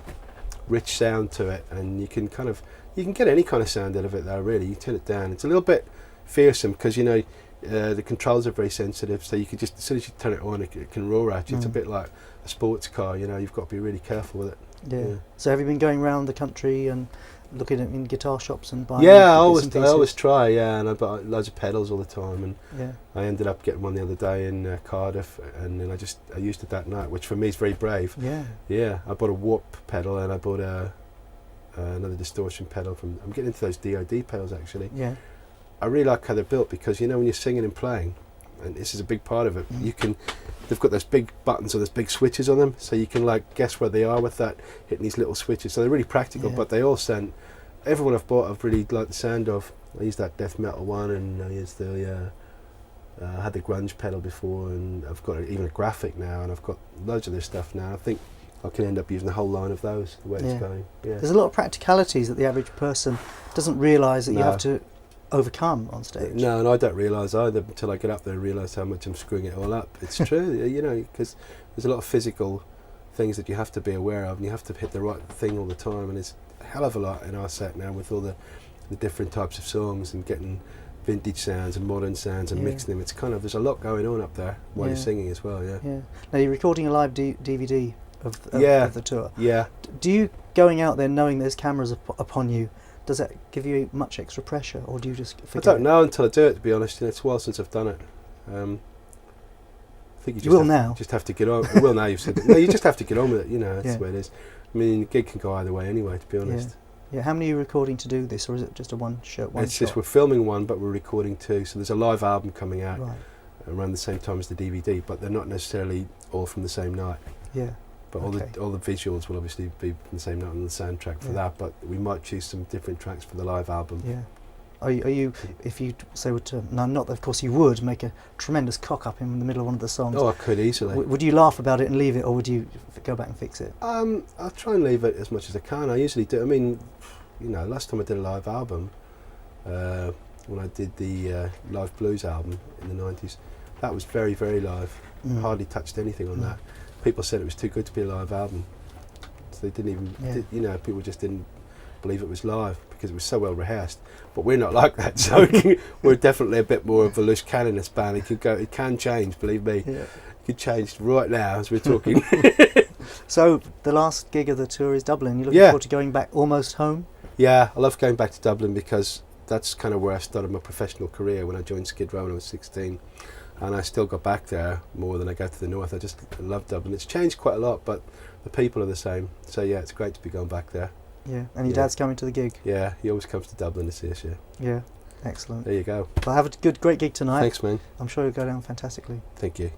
rich sound to it, and you can get any kind of sound out of it though, really. You turn it down, it's a little bit fearsome because the controls are very sensitive, so you can just, as soon as you turn it on, it can roar at you. It's a bit like a sports car, you've got to be really careful with it. Yeah. So have you been going around the country and looking in guitar shops and buying? I always try, and I buy loads of pedals all the time, and I ended up getting one the other day in Cardiff, and then I used it that night, which for me is very brave. I bought a warp pedal, and I bought another distortion pedal I'm getting into those DOD pedals actually. I really like how they're built, because when you're singing and playing, and this is a big part of it, they've got those big buttons or those big switches on them, so you can like guess where they are with that, hitting these little switches. So they're really practical, but they all sound, everyone I've bought I've really liked the sound of. I used that death metal one, and I used I had the grunge pedal before, and I've got even a graphic now, and I've got loads of this stuff now. I think I can end up using the whole line of those the way it's going. There's a lot of practicalities that the average person doesn't realise that you have to overcome on stage. No, and I don't realise either until I get up there and realise how much I'm screwing it all up. It's true, because there's a lot of physical things that you have to be aware of, and you have to hit the right thing all the time, and it's a hell of a lot in our set now with all the different types of songs and getting vintage sounds and modern sounds and mixing them. It's kind of, there's a lot going on up there while you're singing as well. Now you're recording a live DVD of the tour. Do you, going out there knowing there's cameras upon you, does that give you much extra pressure, or do you just forget? I don't know until I do it, to be honest. It's a while since I've done it. I think you will just have to get on. You will now, you've said it. No, you just have to get on with it, that's the way it is. I mean, the gig can go either way anyway, to be honest. How many are you recording to do this, or is it just a one shot? It's just we're filming one, but we're recording two. So there's a live album coming out around the same time as the DVD, but they're not necessarily all from the same night. But all the visuals will obviously be from the same night on the soundtrack for that. But we might choose some different tracks for the live album. Are you, if you say were to, no, not that of course you would, make a tremendous cock up in the middle of one of the songs? Oh, I could easily. Would you laugh about it and leave it, or would you go back and fix it? I'll try and leave it as much as I can. I usually do. I mean, last time I did a live album, when I did the live blues album in the 90s, that was very, very live. Hardly touched anything on that. People said it was too good to be a live album. So they didn't even, people just didn't believe it was live because it was so well rehearsed. But we're not like that, so we're definitely a bit more of a loose cannon in this band. It can change, believe me. Yeah. It could change right now as we're talking. So the last gig of the tour is Dublin. You're looking forward to going back almost home? Yeah, I love going back to Dublin because that's kind of where I started my professional career when I joined Skid Row when I was 16. And I still got back there more than I go to the north. I love Dublin. It's changed quite a lot, but the people are the same. So yeah, it's great to be going back there. Yeah, and your dad's coming to the gig? Yeah, he always comes to Dublin to see us, yeah. Yeah, excellent. There you go. Well, have a great gig tonight. Thanks, man. I'm sure you'll go down fantastically. Thank you.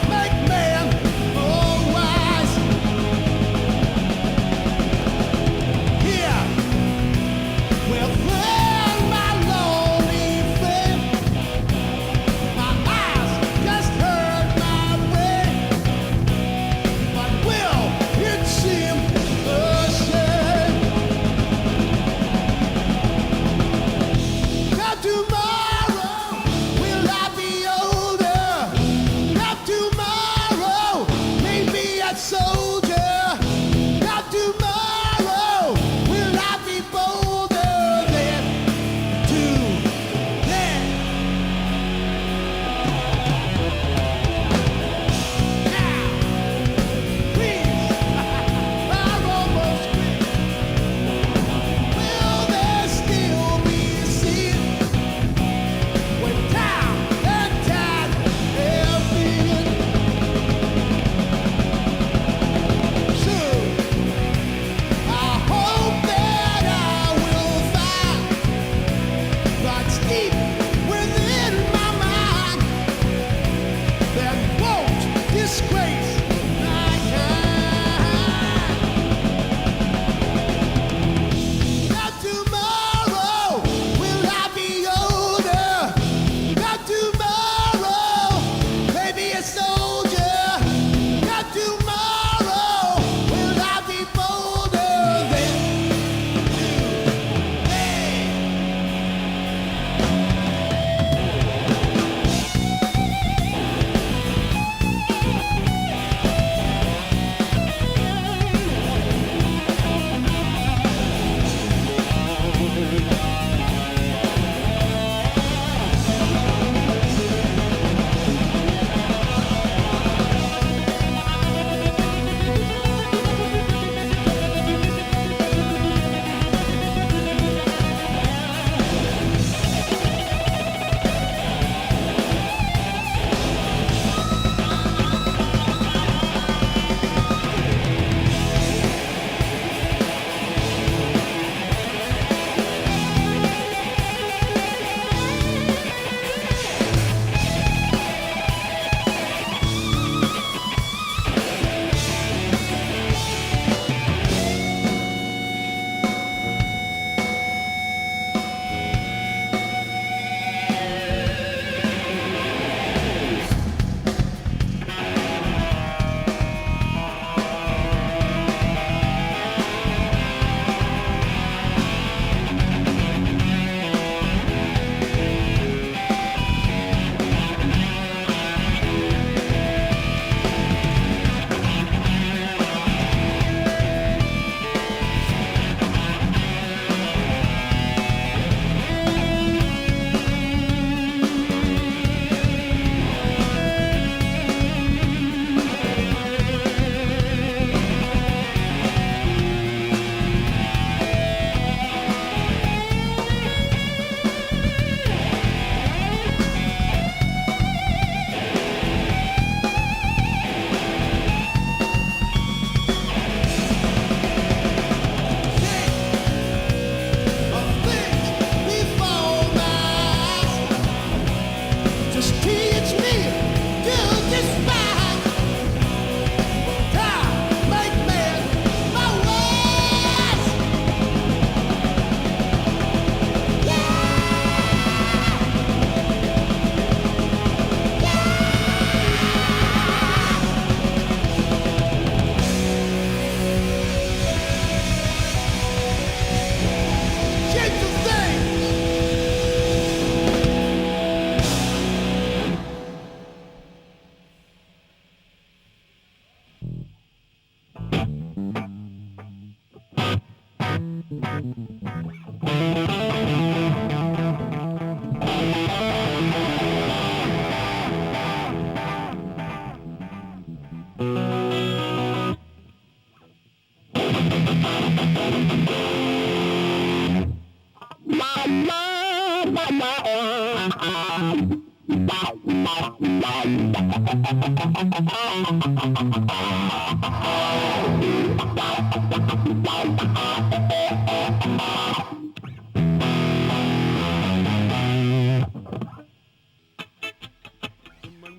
Make me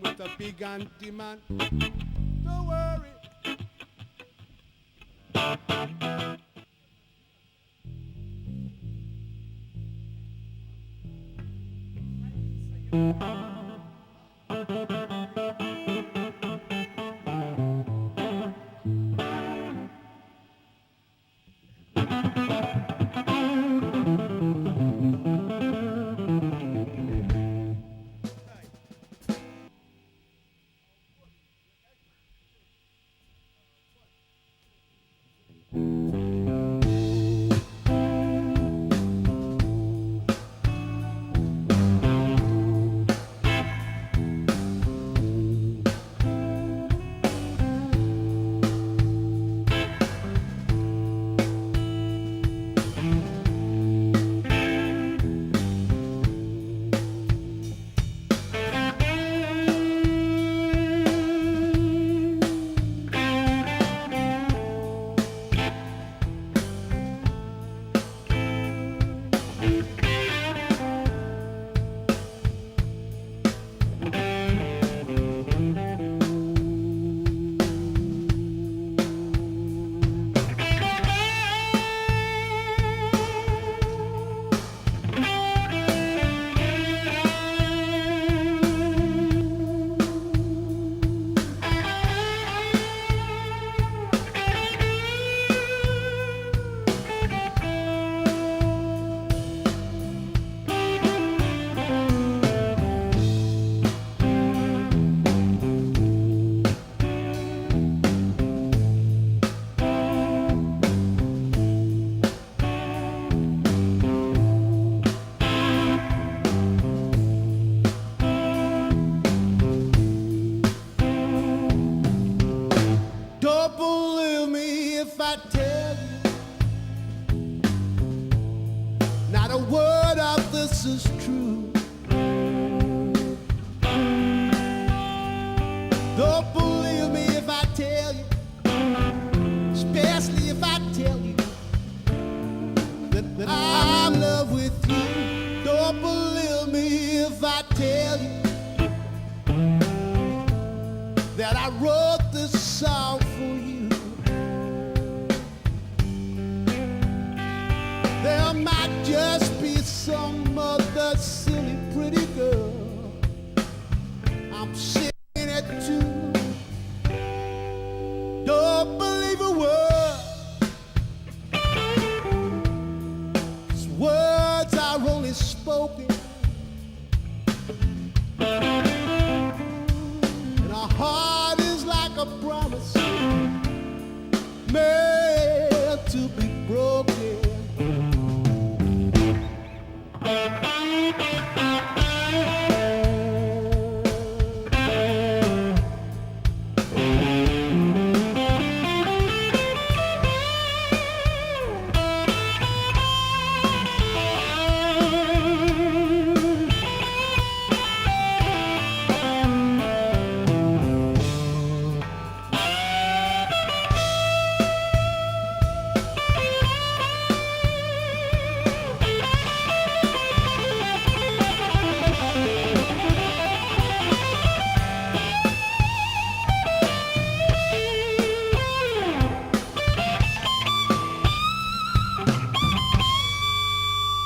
With a big anti-man, don't worry. This is true. Don't believe me if I tell you, especially if I tell you that I'm in love with you. Don't believe me if I tell you that I wrote this song for you. There might just be some other silly pretty girl I'm singing it to. Don't believe a word, 'cause words are only spoken, and a heart is like a promise made to be broken.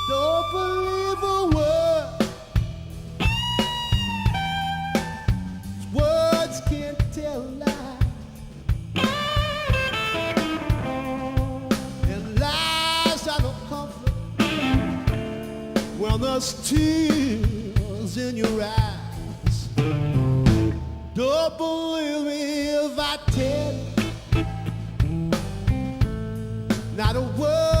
Don't believe a word, 'cause words can't tell lies, and lies are no comfort when there's tears in your eyes. Don't believe me if I tell you not a word